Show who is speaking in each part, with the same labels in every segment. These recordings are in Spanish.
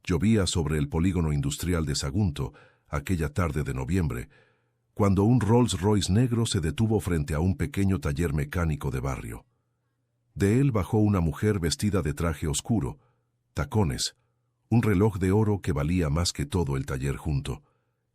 Speaker 1: Llovía sobre el polígono industrial de Sagunto aquella tarde de noviembre, cuando un Rolls Royce negro se detuvo frente a un pequeño taller mecánico de barrio. De él bajó una mujer vestida de traje oscuro, tacones, un reloj de oro que valía más que todo el taller junto.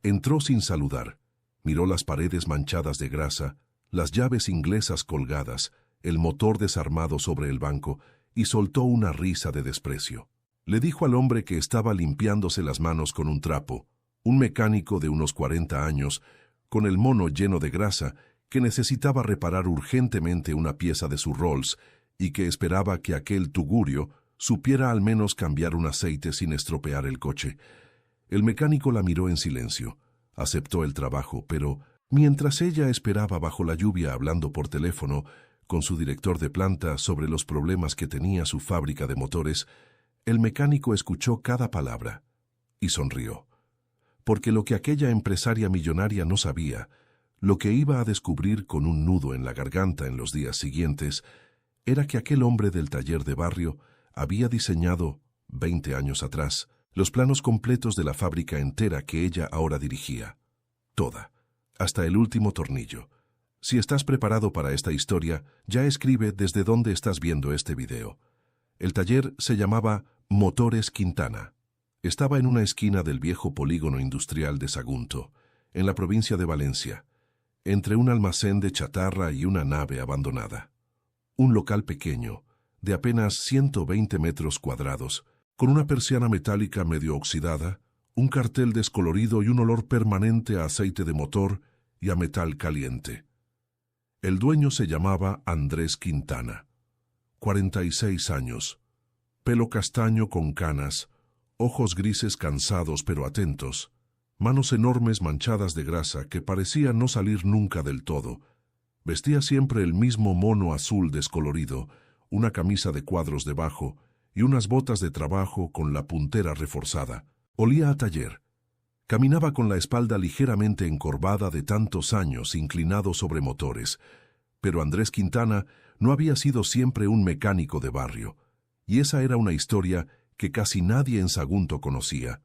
Speaker 1: Entró sin saludar, miró las paredes manchadas de grasa, las llaves inglesas colgadas, el motor desarmado sobre el banco y soltó una risa de desprecio. Le dijo al hombre que estaba limpiándose las manos con un trapo, un mecánico de unos 40 años, con el mono lleno de grasa, que necesitaba reparar urgentemente una pieza de su Rolls y que esperaba que aquel tugurio supiera al menos cambiar un aceite sin estropear el coche. El mecánico la miró en silencio, aceptó el trabajo, pero mientras ella esperaba bajo la lluvia hablando por teléfono con su director de planta sobre los problemas que tenía su fábrica de motores, el mecánico escuchó cada palabra y sonrió. Porque lo que aquella empresaria millonaria no sabía, lo que iba a descubrir con un nudo en la garganta en los días siguientes, era que aquel hombre del taller de barrio había diseñado, 20 años atrás, los planos completos de la fábrica entera que ella ahora dirigía. Toda, hasta el último tornillo. Si estás preparado para esta historia, ya escribe desde dónde estás viendo este video. El taller se llamaba Motores Quintana. Estaba en una esquina del viejo polígono industrial de Sagunto, en la provincia de Valencia, entre un almacén de chatarra y una nave abandonada. Un local pequeño, de apenas 120 metros cuadrados, con una persiana metálica medio oxidada, un cartel descolorido y un olor permanente a aceite de motor y a metal caliente. El dueño se llamaba Andrés Quintana, 46 años, pelo castaño con canas, ojos grises cansados pero atentos, manos enormes manchadas de grasa que parecían no salir nunca del todo. Vestía siempre el mismo mono azul descolorido, una camisa de cuadros debajo y unas botas de trabajo con la puntera reforzada. Olía a taller. Caminaba con la espalda ligeramente encorvada de tantos años inclinado sobre motores, pero Andrés Quintana no había sido siempre un mecánico de barrio, y esa era una historia que casi nadie en Sagunto conocía.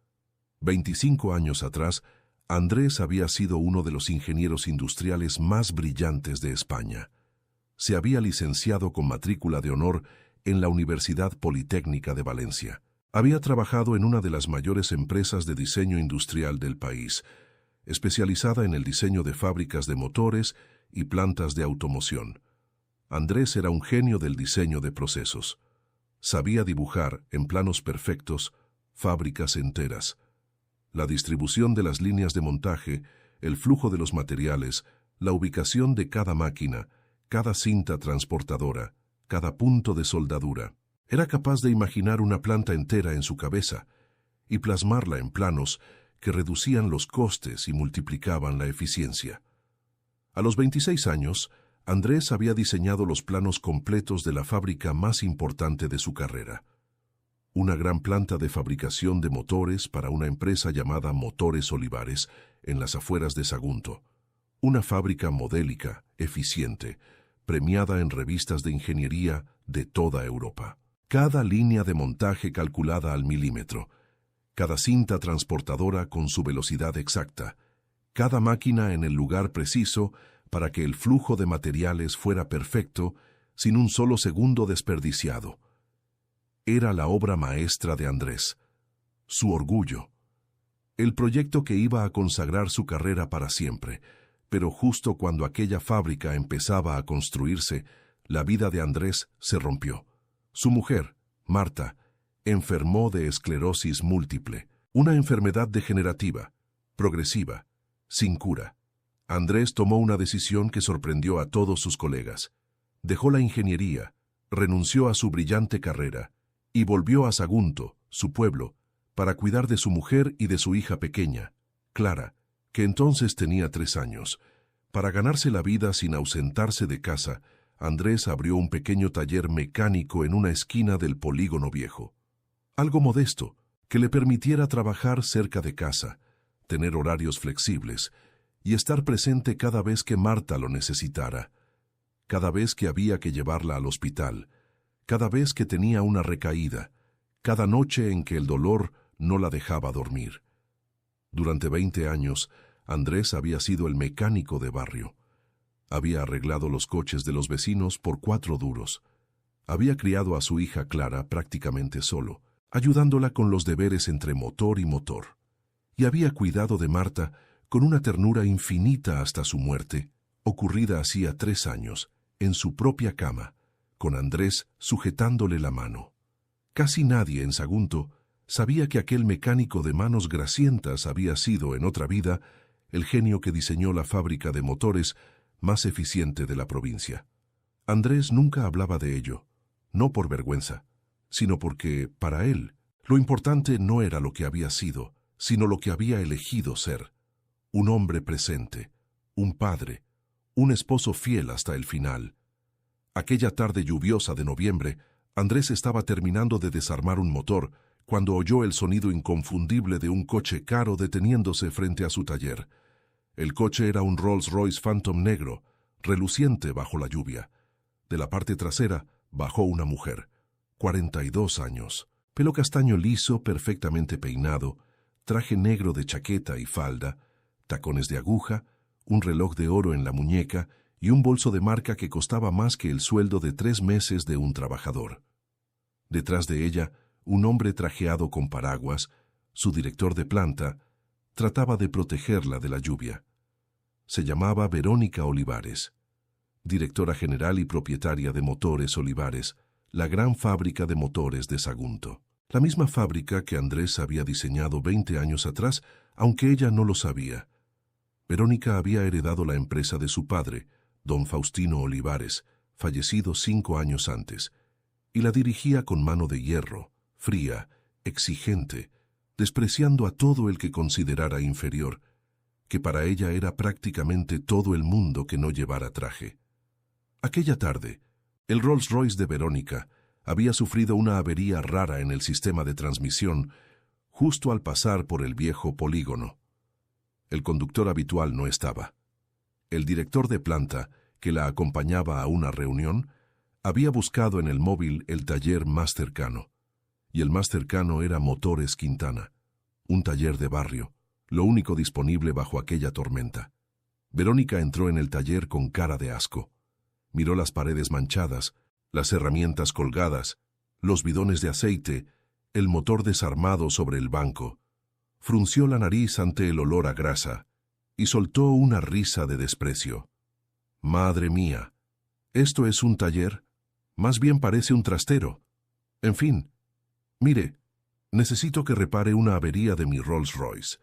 Speaker 1: 25 años atrás, Andrés había sido uno de los ingenieros industriales más brillantes de España. Se había licenciado con matrícula de honor en la Universidad Politécnica de Valencia. Había trabajado en una de las mayores empresas de diseño industrial del país, especializada en el diseño de fábricas de motores y plantas de automoción. Andrés era un genio del diseño de procesos. Sabía dibujar, en planos perfectos, fábricas enteras. La distribución de las líneas de montaje, el flujo de los materiales, la ubicación de cada máquina, cada cinta transportadora, cada punto de soldadura. Era capaz de imaginar una planta entera en su cabeza y plasmarla en planos que reducían los costes y multiplicaban la eficiencia. A los 26 años, Andrés había diseñado los planos completos de la fábrica más importante de su carrera. Una gran planta de fabricación de motores para una empresa llamada Motores Olivares, en las afueras de Sagunto. Una fábrica modélica, eficiente, premiada en revistas de ingeniería de toda Europa. Cada línea de montaje calculada al milímetro, cada cinta transportadora con su velocidad exacta, cada máquina en el lugar preciso para que el flujo de materiales fuera perfecto, sin un solo segundo desperdiciado. Era la obra maestra de Andrés, su orgullo, el proyecto que iba a consagrar su carrera para siempre, pero justo cuando aquella fábrica empezaba a construirse, la vida de Andrés se rompió. Su mujer, Marta, enfermó de esclerosis múltiple, una enfermedad degenerativa, progresiva, sin cura. Andrés tomó una decisión que sorprendió a todos sus colegas. Dejó la ingeniería, renunció a su brillante carrera y volvió a Sagunto, su pueblo, para cuidar de su mujer y de su hija pequeña, Clara, que entonces tenía 3 años. Para ganarse la vida sin ausentarse de casa, Andrés abrió un pequeño taller mecánico en una esquina del polígono viejo. Algo modesto, que le permitiera trabajar cerca de casa, tener horarios flexibles y estar presente cada vez que Marta lo necesitara, cada vez que había que llevarla al hospital, cada vez que tenía una recaída, cada noche en que el dolor no la dejaba dormir. Durante 20 años, Andrés había sido el mecánico de barrio. Había arreglado los coches de los vecinos por 4 duros. Había criado a su hija Clara prácticamente solo, ayudándola con los deberes entre motor y motor. Y había cuidado de Marta con una ternura infinita hasta su muerte, ocurrida hacía 3 años, en su propia cama, con Andrés sujetándole la mano. Casi nadie en Sagunto sabía que aquel mecánico de manos grasientas había sido, en otra vida, el genio que diseñó la fábrica de motores más eficiente de la provincia. Andrés nunca hablaba de ello, no por vergüenza, sino porque, para él, lo importante no era lo que había sido, sino lo que había elegido ser. Un hombre presente, un padre, un esposo fiel hasta el final. Aquella tarde lluviosa de noviembre, Andrés estaba terminando de desarmar un motor cuando oyó el sonido inconfundible de un coche caro deteniéndose frente a su taller. El coche era un Rolls-Royce Phantom negro, reluciente bajo la lluvia. De la parte trasera bajó una mujer, 42 años, pelo castaño liso, perfectamente peinado, traje negro de chaqueta y falda, tacones de aguja, un reloj de oro en la muñeca y un bolso de marca que costaba más que el sueldo de 3 meses de un trabajador. Detrás de ella, un hombre trajeado con paraguas, su director de planta, trataba de protegerla de la lluvia. Se llamaba Verónica Olivares, directora general y propietaria de Motores Olivares, la gran fábrica de motores de Sagunto. La misma fábrica que Andrés había diseñado 20 años atrás, aunque ella no lo sabía. Verónica había heredado la empresa de su padre, don Faustino Olivares, fallecido 5 años antes, y la dirigía con mano de hierro, fría, exigente, despreciando a todo el que considerara inferior, que para ella era prácticamente todo el mundo que no llevara traje. Aquella tarde, el Rolls Royce de Verónica había sufrido una avería rara en el sistema de transmisión justo al pasar por el viejo polígono. El conductor habitual no estaba. El director de planta, que la acompañaba a una reunión, había buscado en el móvil el taller más cercano, y el más cercano era Motores Quintana, un taller de barrio, lo único disponible bajo aquella tormenta. Verónica entró en el taller con cara de asco. Miró las paredes manchadas, las herramientas colgadas, los bidones de aceite, el motor desarmado sobre el banco. Frunció la nariz ante el olor a grasa y soltó una risa de desprecio. «Madre mía, ¿esto es un taller? Más bien parece un trastero. En fin, mire, necesito que repare una avería de mi Rolls Royce.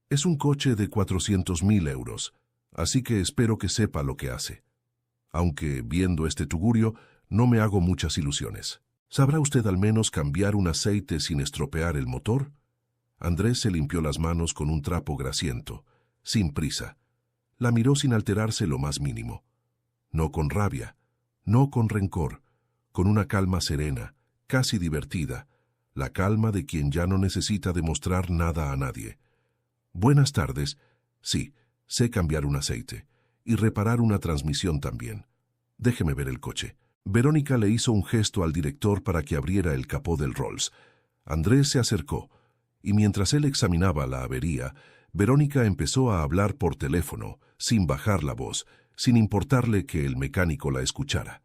Speaker 1: Es un coche de 400.000 euros, así que espero que sepa lo que hace. Aunque, viendo este tugurio, no me hago muchas ilusiones. ¿Sabrá usted al menos cambiar un aceite sin estropear el motor?» Andrés se limpió las manos con un trapo grasiento, sin prisa. La miró sin alterarse lo más mínimo. No con rabia, no con rencor, con una calma serena, casi divertida, la calma de quien ya no necesita demostrar nada a nadie. «Buenas tardes. Sí, sé cambiar un aceite. Y reparar una transmisión también. Déjeme ver el coche». Verónica le hizo un gesto al director para que abriera el capó del Rolls. Andrés se acercó, y mientras él examinaba la avería, Verónica empezó a hablar por teléfono, sin bajar la voz, sin importarle que el mecánico la escuchara.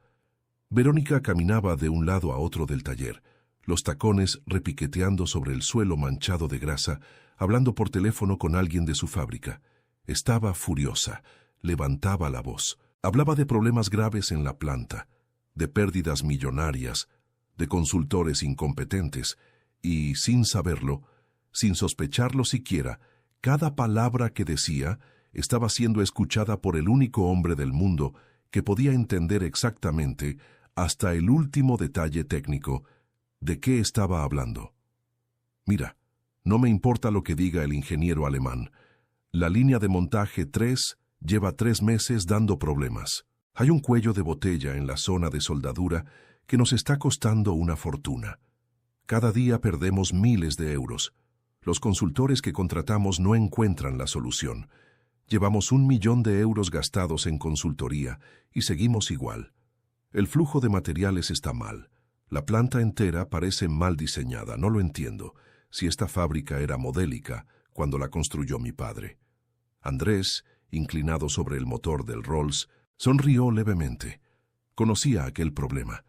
Speaker 1: Verónica caminaba de un lado a otro del taller, los tacones repiqueteando sobre el suelo manchado de grasa, hablando por teléfono con alguien de su fábrica. Estaba furiosa, levantaba la voz, hablaba de problemas graves en la planta, de pérdidas millonarias, de consultores incompetentes, y, sin saberlo, sin sospecharlo siquiera, cada palabra que decía estaba siendo escuchada por el único hombre del mundo que podía entender exactamente, hasta el último detalle técnico, de qué estaba hablando. «Mira, no me importa lo que diga el ingeniero alemán. La línea de montaje 3 lleva 3 meses dando problemas. Hay un cuello de botella en la zona de soldadura que nos está costando una fortuna. Cada día perdemos miles de euros. Los consultores que contratamos no encuentran la solución. Llevamos 1 millón de euros gastados en consultoría y seguimos igual. El flujo de materiales está mal. La planta entera parece mal diseñada, no lo entiendo. si esta fábrica era modélica cuando la construyó mi padre. Andrés, inclinado sobre el motor del Rolls, sonrió levemente. Conocía aquel problema.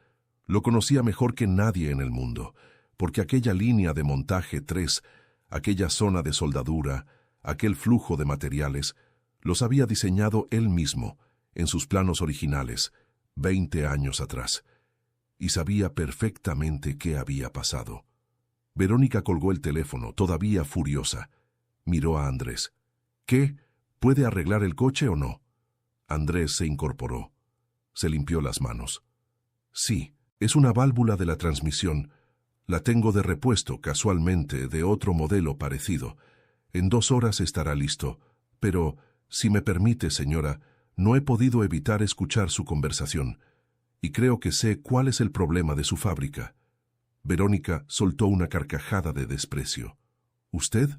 Speaker 1: Lo conocía mejor que nadie en el mundo, porque aquella línea de montaje 3, aquella zona de soldadura, aquel flujo de materiales, los había diseñado él mismo, en sus planos originales, 20 años atrás, y sabía perfectamente qué había pasado. Verónica colgó el teléfono, todavía furiosa. Miró a Andrés. ¿Qué? ¿Puede arreglar el coche o no? Andrés se incorporó. Se limpió las manos. Sí, es una válvula de la transmisión. La tengo de repuesto, casualmente, de otro modelo parecido. En 2 horas estará listo. Pero, si me permite, señora, no he podido evitar escuchar su conversación. Y creo que sé cuál es el problema de su fábrica. Verónica soltó una carcajada de desprecio. ¿Usted?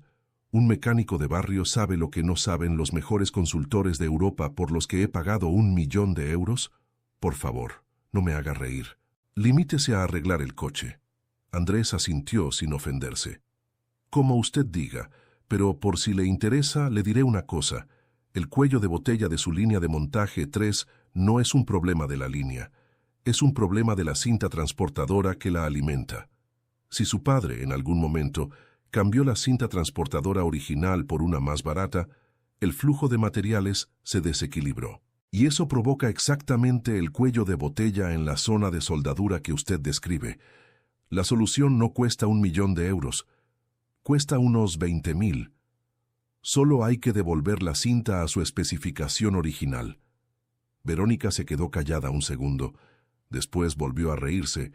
Speaker 1: Un mecánico de barrio sabe lo que no saben los mejores consultores de Europa por los que he pagado 1 millón de euros. Por favor, no me haga reír. Limítese a arreglar el coche. Andrés asintió sin ofenderse. Como usted diga, pero por si le interesa, le diré una cosa. El cuello de botella de su línea de montaje 3 no es un problema de la línea. Es un problema de la cinta transportadora que la alimenta. Si su padre, en algún momento, cambió la cinta transportadora original por una más barata, el flujo de materiales se desequilibró. Y eso provoca exactamente el cuello de botella en la zona de soldadura que usted describe. La solución no cuesta 1 millón de euros. Cuesta unos 20.000. Solo hay que devolver la cinta a su especificación original. Verónica se quedó callada un segundo. Después volvió a reírse,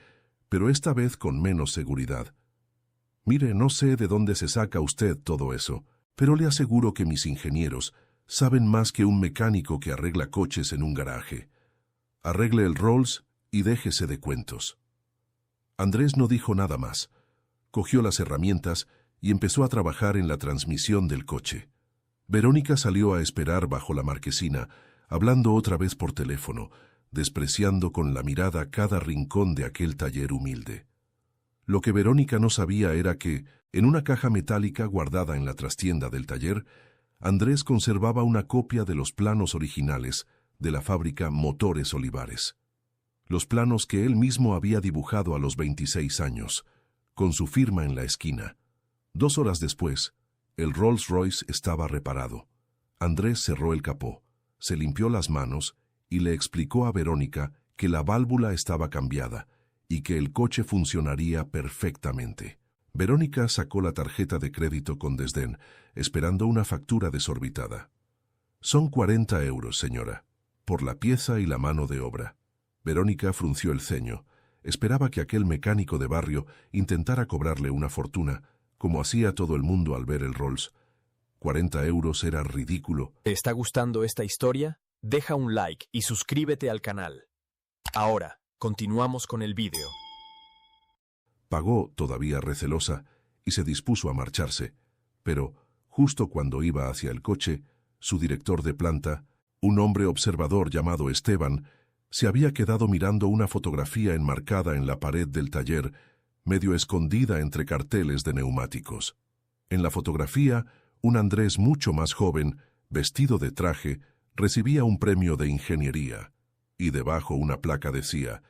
Speaker 1: pero esta vez con menos seguridad. Mire, no sé de dónde se saca usted todo eso, pero le aseguro que mis ingenieros saben más que un mecánico que arregla coches en un garaje. Arregle el Rolls y déjese de cuentos. Andrés no dijo nada más. Cogió las herramientas y empezó a trabajar en la transmisión del coche. Verónica salió a esperar bajo la marquesina, hablando otra vez por teléfono, despreciando con la mirada cada rincón de aquel taller humilde. Lo que Verónica no sabía era que, en una caja metálica guardada en la trastienda del taller, Andrés conservaba una copia de los planos originales de la fábrica Motores Olivares. Los planos que él mismo había dibujado a los 26 años, con su firma en la esquina. 2 horas después, el Rolls Royce estaba reparado. Andrés cerró el capó, se limpió las manos y le explicó a Verónica que la válvula estaba cambiada y que el coche funcionaría perfectamente. Verónica sacó la tarjeta de crédito con desdén, esperando una factura desorbitada. Son 40 euros, señora, por la pieza y la mano de obra. Verónica frunció el ceño. Esperaba que aquel mecánico de barrio intentara cobrarle una fortuna, como hacía todo el mundo al ver el Rolls. 40 euros era ridículo.
Speaker 2: ¿Te está gustando esta historia? Deja un like y suscríbete al canal. Ahora, continuamos con el vídeo.
Speaker 1: Pagó, todavía recelosa, y se dispuso a marcharse. Pero, justo cuando iba hacia el coche, su director de planta, un hombre observador llamado Esteban, se había quedado mirando una fotografía enmarcada en la pared del taller, medio escondida entre carteles de neumáticos. En la fotografía, un Andrés mucho más joven, vestido de traje, recibía un premio de ingeniería, y debajo una placa decía: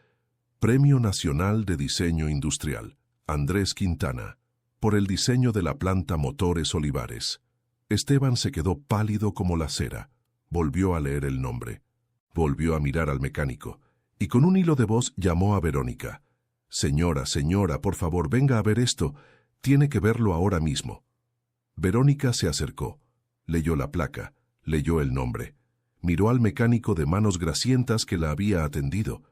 Speaker 1: Premio Nacional de Diseño Industrial, Andrés Quintana, por el diseño de la planta Motores Olivares. Esteban se quedó pálido como la cera, volvió a leer el nombre, volvió a mirar al mecánico, y con un hilo de voz llamó a Verónica. Señora, señora, por favor, venga a ver esto, tiene que verlo ahora mismo. Verónica se acercó, leyó la placa, leyó el nombre, miró al mecánico de manos grasientas que la había atendido,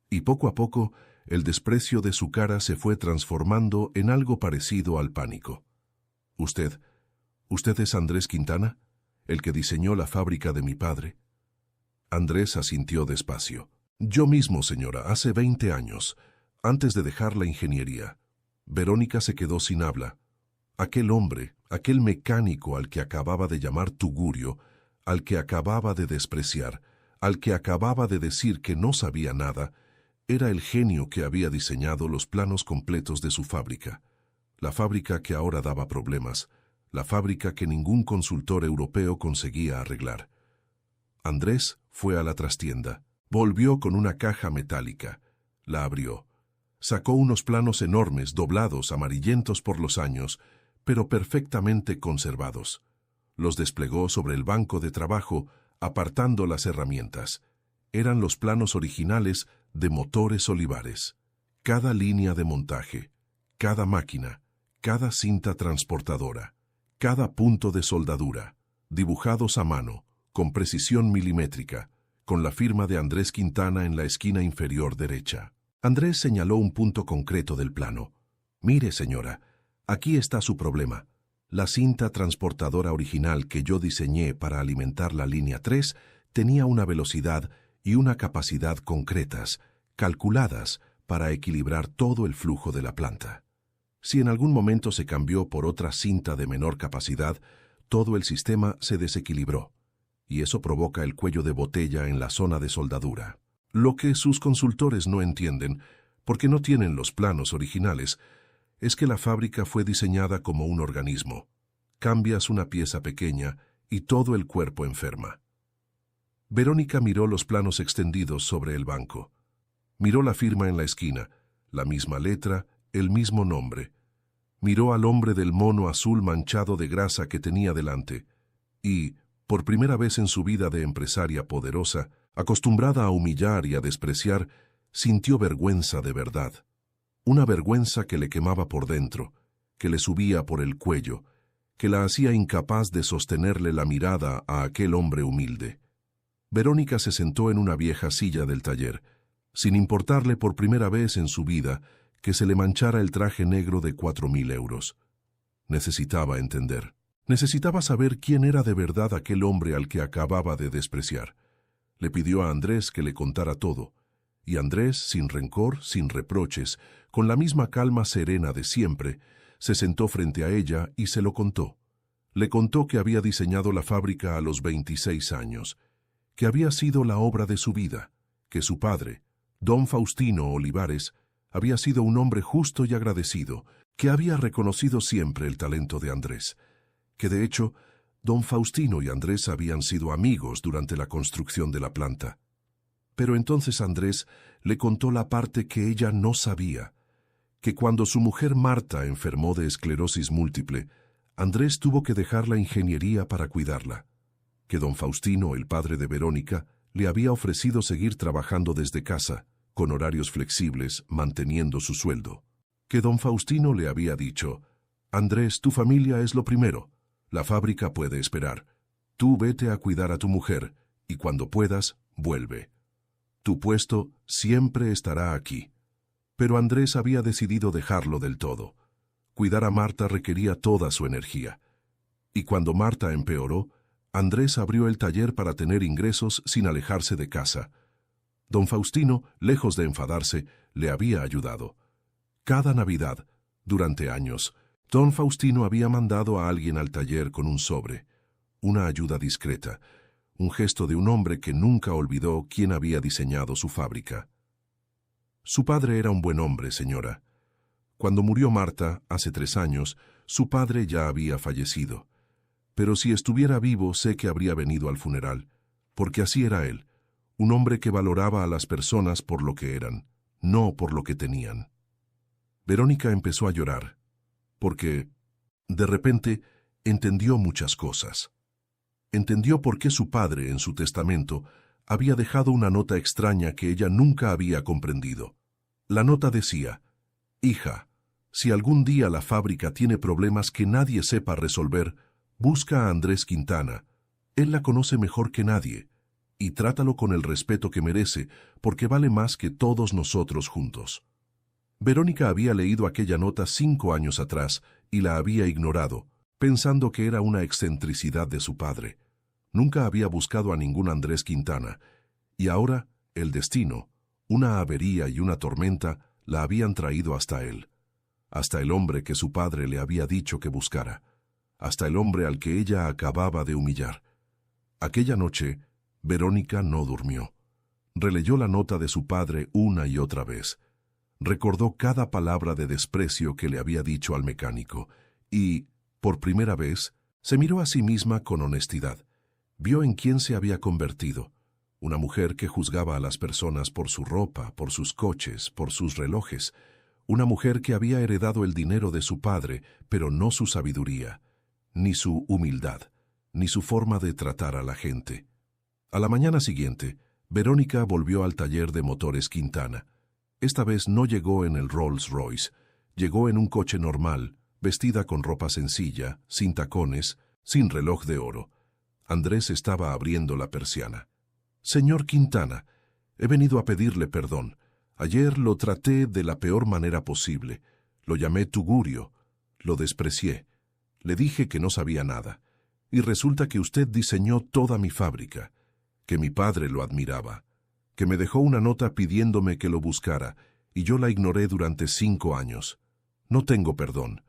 Speaker 1: y poco a poco el desprecio de su cara se fue transformando en algo parecido al pánico. ¿Usted es Andrés Quintana, el que diseñó la fábrica de mi padre? Andrés asintió despacio. Yo mismo, señora, hace 20 años, antes de dejar la ingeniería. Verónica se quedó sin habla. Aquel hombre, aquel mecánico al que acababa de llamar tugurio, al que acababa de despreciar, al que acababa de decir que no sabía nada, era el genio que había diseñado los planos completos de su fábrica. la fábrica que ahora daba problemas, la fábrica que ningún consultor europeo conseguía arreglar. Andrés fue a la trastienda, volvió con una caja metálica, la abrió. Sacó unos planos enormes, doblados, amarillentos por los años, pero perfectamente conservados. Los desplegó sobre el banco de trabajo, apartando las herramientas. Eran los planos originales de Motores Olivares. Cada línea de montaje, cada máquina, cada cinta transportadora, cada punto de soldadura, dibujados a mano, con precisión milimétrica, con la firma de Andrés Quintana en la esquina inferior derecha. Andrés señaló un punto concreto del plano. «Mire, señora, aquí está su problema. La cinta transportadora original que yo diseñé para alimentar la línea 3 tenía una velocidad y una capacidad concretas, calculadas para equilibrar todo el flujo de la planta. Si en algún momento se cambió por otra cinta de menor capacidad, todo el sistema se desequilibró, y eso provoca el cuello de botella en la zona de soldadura. Lo que sus consultores no entienden, porque no tienen los planos originales, es que la fábrica fue diseñada como un organismo. Cambias una pieza pequeña y todo el cuerpo enferma». Verónica miró los planos extendidos sobre el banco. Miró la firma en la esquina, la misma letra, el mismo nombre. Miró al hombre del mono azul manchado de grasa que tenía delante, y, por primera vez en su vida de empresaria poderosa, acostumbrada a humillar y a despreciar, sintió vergüenza de verdad. Una vergüenza que le quemaba por dentro, que le subía por el cuello, que la hacía incapaz de sostenerle la mirada a aquel hombre humilde. Verónica se sentó en una vieja silla del taller, sin importarle por primera vez en su vida que se le manchara el traje negro de 4.000 euros. Necesitaba entender. Necesitaba saber quién era de verdad aquel hombre al que acababa de despreciar. Le pidió a Andrés que le contara todo, y Andrés, sin rencor, sin reproches, con la misma calma serena de siempre, se sentó frente a ella y se lo contó. Le contó que había diseñado la fábrica a los 26 años, que había sido la obra de su vida, que su padre, don Faustino Olivares, había sido un hombre justo y agradecido, que había reconocido siempre el talento de Andrés, que de hecho, don Faustino y Andrés habían sido amigos durante la construcción de la planta. Pero entonces Andrés le contó la parte que ella no sabía, que cuando su mujer Marta enfermó de esclerosis múltiple, Andrés tuvo que dejar la ingeniería para cuidarla, que don Faustino, el padre de Verónica, le había ofrecido seguir trabajando desde casa, con horarios flexibles, manteniendo su sueldo, que don Faustino le había dicho: «Andrés, tu familia es lo primero, la fábrica puede esperar, tú vete a cuidar a tu mujer, y cuando puedas, vuelve. Tu puesto siempre estará aquí». Pero Andrés había decidido dejarlo del todo. Cuidar a Marta requería toda su energía. Y cuando Marta empeoró, Andrés abrió el taller para tener ingresos sin alejarse de casa. Don Faustino, lejos de enfadarse, le había ayudado. Cada Navidad, durante años, don Faustino había mandado a alguien al taller con un sobre, una ayuda discreta, un gesto de un hombre que nunca olvidó quién había diseñado su fábrica. Su padre era un buen hombre, señora. Cuando murió Marta, hace 3 años, su padre ya había fallecido. Pero si estuviera vivo, sé que habría venido al funeral, porque así era él, un hombre que valoraba a las personas por lo que eran, no por lo que tenían. Verónica empezó a llorar, porque, de repente, entendió muchas cosas. Entendió por qué su padre, en su testamento, había dejado una nota extraña que ella nunca había comprendido. La nota decía: «Hija, si algún día la fábrica tiene problemas que nadie sepa resolver, busca a Andrés Quintana. Él la conoce mejor que nadie, y trátalo con el respeto que merece, porque vale más que todos nosotros juntos». Verónica había leído aquella nota 5 años atrás y la había ignorado, pensando que era una excentricidad de su padre. Nunca había buscado a ningún Andrés Quintana, y ahora el destino, una avería y una tormenta, la habían traído hasta él, hasta el hombre que su padre le había dicho que buscara, hasta el hombre al que ella acababa de humillar. Aquella noche, Verónica no durmió. Releyó la nota de su padre una y otra vez. Recordó cada palabra de desprecio que le había dicho al mecánico y, por primera vez, se miró a sí misma con honestidad. Vio en quién se había convertido. Una mujer que juzgaba a las personas por su ropa, por sus coches, por sus relojes. Una mujer que había heredado el dinero de su padre, pero no su sabiduría, ni su humildad, ni su forma de tratar a la gente. A la mañana siguiente, Verónica volvió al taller de motores Quintana. Esta vez no llegó en el Rolls Royce, llegó en un coche normal, vestida con ropa sencilla, sin tacones, sin reloj de oro. Andrés estaba abriendo la persiana. «Señor Quintana, he venido a pedirle perdón. Ayer lo traté de la peor manera posible. Lo llamé tugurio, lo desprecié. Le dije que no sabía nada. Y resulta que usted diseñó toda mi fábrica, que mi padre lo admiraba, que me dejó una nota pidiéndome que lo buscara, y yo la ignoré durante 5 años. No tengo perdón,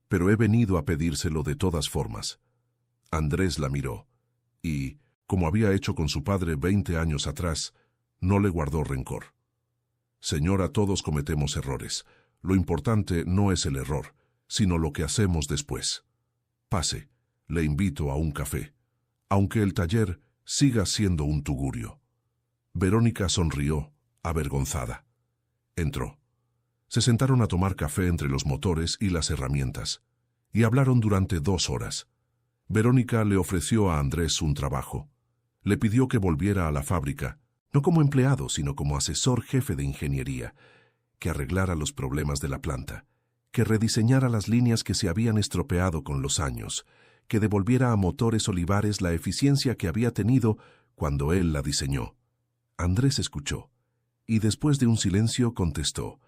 Speaker 1: pero he venido a pedírselo de todas formas». Andrés la miró, y, como había hecho con su padre 20 años atrás, no le guardó rencor. «Señora, todos cometemos errores. Lo importante no es el error, sino lo que hacemos después. Pase, le invito a un café, aunque el taller siga siendo un tugurio». Verónica sonrió, avergonzada. Entró. Se sentaron a tomar café entre los motores y las herramientas, y hablaron durante 2 horas. Verónica le ofreció a Andrés un trabajo. Le pidió que volviera a la fábrica, no como empleado, sino como asesor jefe de ingeniería, que arreglara los problemas de la planta, que rediseñara las líneas que se habían estropeado con los años, que devolviera a Motores Olivares la eficiencia que había tenido cuando él la diseñó. Andrés escuchó, y después de un silencio contestó: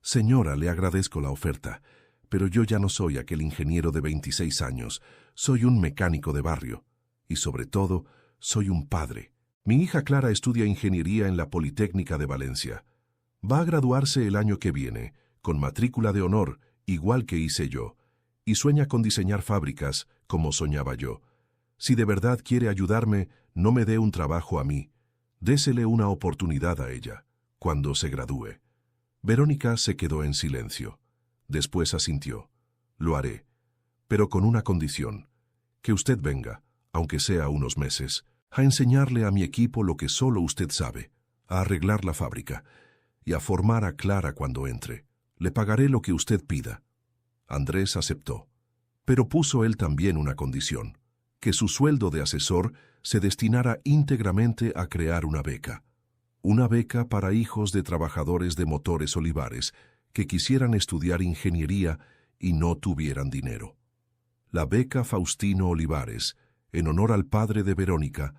Speaker 1: «Señora, le agradezco la oferta, pero yo ya no soy aquel ingeniero de 26 años, soy un mecánico de barrio, y sobre todo, soy un padre. Mi hija Clara estudia ingeniería en la Politécnica de Valencia. Va a graduarse el año que viene, con matrícula de honor, igual que hice yo, y sueña con diseñar fábricas, como soñaba yo. Si de verdad quiere ayudarme, no me dé un trabajo a mí. Désele una oportunidad a ella, cuando se gradúe». Verónica se quedó en silencio. Después asintió: «Lo haré, pero con una condición, que usted venga, aunque sea unos meses, a enseñarle a mi equipo lo que solo usted sabe, a arreglar la fábrica, y a formar a Clara cuando entre. Le pagaré lo que usted pida». Andrés aceptó, pero puso él también una condición: que su sueldo de asesor se destinara íntegramente a crear una beca para hijos de trabajadores de Motores Olivares que quisieran estudiar ingeniería y no tuvieran dinero. La beca Faustino Olivares, en honor al padre de Verónica,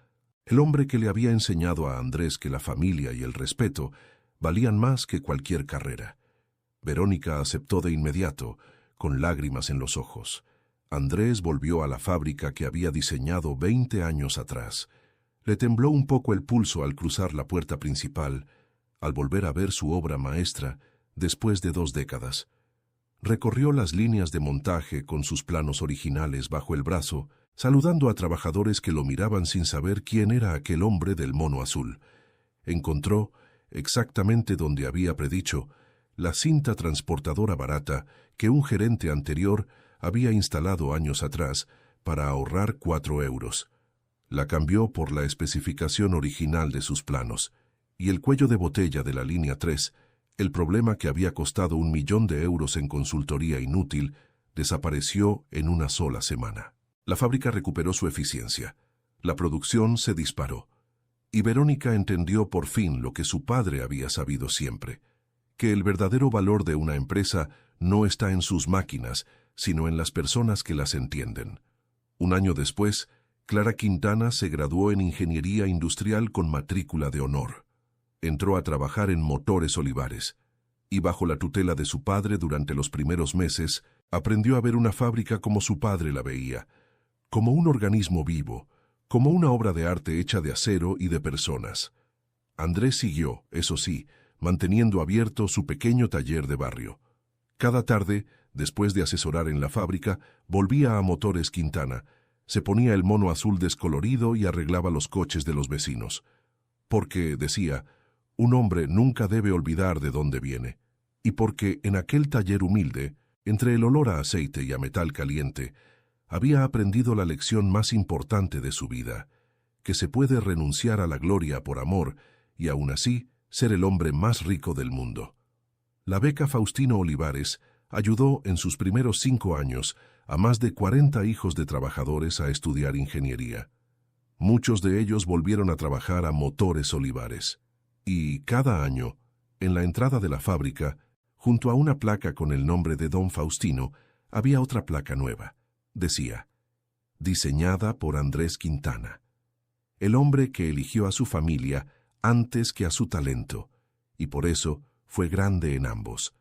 Speaker 1: el hombre que le había enseñado a Andrés que la familia y el respeto valían más que cualquier carrera. Verónica aceptó de inmediato, con lágrimas en los ojos. Andrés volvió a la fábrica que había diseñado 20 años atrás. Le tembló un poco el pulso al cruzar la puerta principal, al volver a ver su obra maestra después de 2 décadas. Recorrió las líneas de montaje con sus planos originales bajo el brazo, saludando a trabajadores que lo miraban sin saber quién era aquel hombre del mono azul. Encontró, exactamente donde había predicho, la cinta transportadora barata que un gerente anterior había instalado años atrás para ahorrar 4 euros. La cambió por la especificación original de sus planos, y el cuello de botella de la línea 3, el problema que había costado 1 millón de euros en consultoría inútil, desapareció en una sola semana. La fábrica recuperó su eficiencia. La producción se disparó. Y Verónica entendió por fin lo que su padre había sabido siempre: que el verdadero valor de una empresa no está en sus máquinas, sino en las personas que las entienden. 1 año después, Clara Quintana se graduó en Ingeniería Industrial con matrícula de honor. Entró a trabajar en Motores Olivares, y bajo la tutela de su padre durante los primeros meses, aprendió a ver una fábrica como su padre la veía, como un organismo vivo, como una obra de arte hecha de acero y de personas. Andrés siguió, eso sí, manteniendo abierto su pequeño taller de barrio. Cada tarde, después de asesorar en la fábrica, volvía a Motores Quintana, se ponía el mono azul descolorido y arreglaba los coches de los vecinos. Porque, decía, un hombre nunca debe olvidar de dónde viene. y porque en aquel taller humilde, entre el olor a aceite y a metal caliente, había aprendido la lección más importante de su vida, que se puede renunciar a la gloria por amor y aún así ser el hombre más rico del mundo. La beca Faustino Olivares ayudó en sus primeros 5 años a más de 40 hijos de trabajadores a estudiar ingeniería. Muchos de ellos volvieron a trabajar a Motores Olivares. Y cada año, en la entrada de la fábrica, junto a una placa con el nombre de Don Faustino, había otra placa nueva. Decía, diseñada por Andrés Quintana, el hombre que eligió a su familia antes que a su talento, y por eso fue grande en ambos.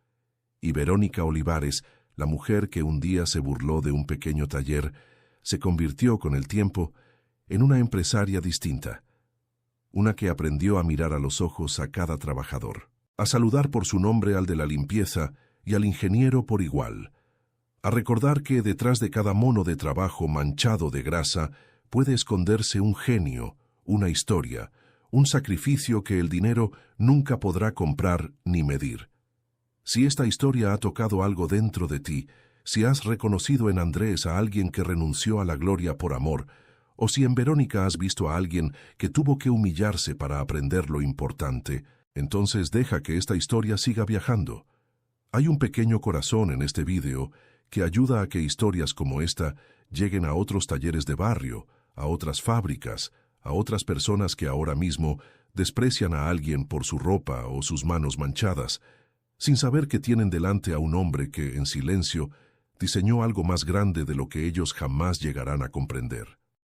Speaker 1: Y Verónica Olivares, la mujer que un día se burló de un pequeño taller, se convirtió con el tiempo en una empresaria distinta, una que aprendió a mirar a los ojos a cada trabajador, a saludar por su nombre al de la limpieza y al ingeniero por igual, a recordar que detrás de cada mono de trabajo manchado de grasa puede esconderse un genio, una historia, un sacrificio que el dinero nunca podrá comprar ni medir. Si esta historia ha tocado algo dentro de ti, si has reconocido en Andrés a alguien que renunció a la gloria por amor, o si en Verónica has visto a alguien que tuvo que humillarse para aprender lo importante, entonces deja que esta historia siga viajando. Hay un pequeño corazón en este vídeo que ayuda a que historias como esta lleguen a otros talleres de barrio, a otras fábricas, a otras personas que ahora mismo desprecian a alguien por su ropa o sus manos manchadas, sin saber que tienen delante a un hombre que, en silencio, diseñó algo más grande de lo que ellos jamás llegarán a comprender.